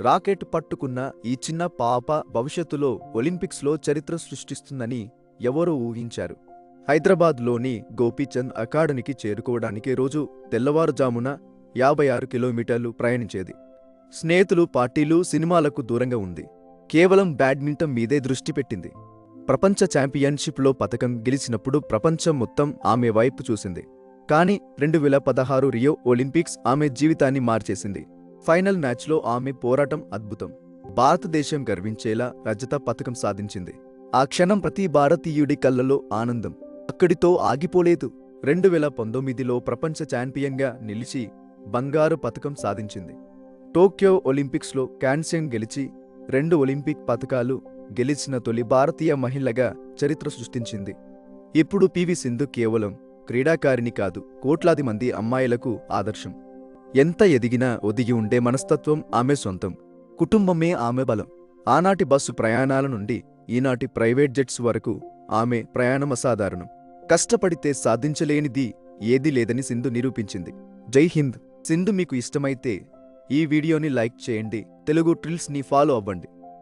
Rocket పట్టుకున్న ఈ చిన్న పాప భవిష్యత్తులో ఒలింపిక్స్లో చరిత్ర సృష్టిస్తుందని ఎవరూ ఊహించారు. హైదరాబాద్లోని గోపీచంద్ అకాడమీకి చేరుకోవడానికి రోజు తెల్లవారుజామున 56 కిలోమీటర్లు ప్రయాణించేది. స్నేహితులు, పార్టీలు, సినిమాలకు దూరంగా ఉంది. కేవలం బ్యాడ్మింటన్ మీదే దృష్టి పెట్టింది. ప్రపంచ ఛాంపియన్షిప్లో పతకం గెలిచినప్పుడు ప్రపంచం మొత్తం ఆమె వైపు చూసింది. కానీ 2016 రియో ఒలింపిక్స్ ఆమె జీవితాన్ని మార్చేసింది. ఫైనల్ మ్యాచ్లో ఆమె పోరాటం అద్భుతం. భారతదేశం గర్వించేలా రజత పతకం సాధించింది. ఆ క్షణం ప్రతి భారతీయుడి కళ్ళలో ఆనందం. అక్కడితో ఆగిపోలేదు. 2019లో ప్రపంచ ఛాంపియన్గా నిలిచి బంగారు పతకం సాధించింది. టోక్యో ఒలింపిక్స్లో కాంస్యం గెలిచి 2 ఒలింపిక్ పతకాలు గెలిచిన తొలి భారతీయ మహిళగా చరిత్ర సృష్టించింది. ఇప్పుడు పివి సింధు కేవలం క్రీడాకారిణి కాదు, కోట్లాది మంది అమ్మాయిలకు ఆదర్శం. ఎంత ఎదిగినా ఒదిగి ఉండే మనస్తత్వం ఆమె సొంతం. కుటుంబమే ఆమె బలం. ఆనాటి బస్సు ప్రయాణాల నుండి ఈనాటి ప్రైవేట్ జెట్స్ వరకు ఆమె ప్రయాణం అసాధారణం. కష్టపడితే సాధించలేనిది ఏదీ లేదని సింధు నిరూపించింది. జై హింద్. సింధు మీకు ఇష్టమైతే ఈ వీడియోని లైక్ చేయండి. తెలుగు ట్రిల్స్ని ఫాలో అవ్వండి.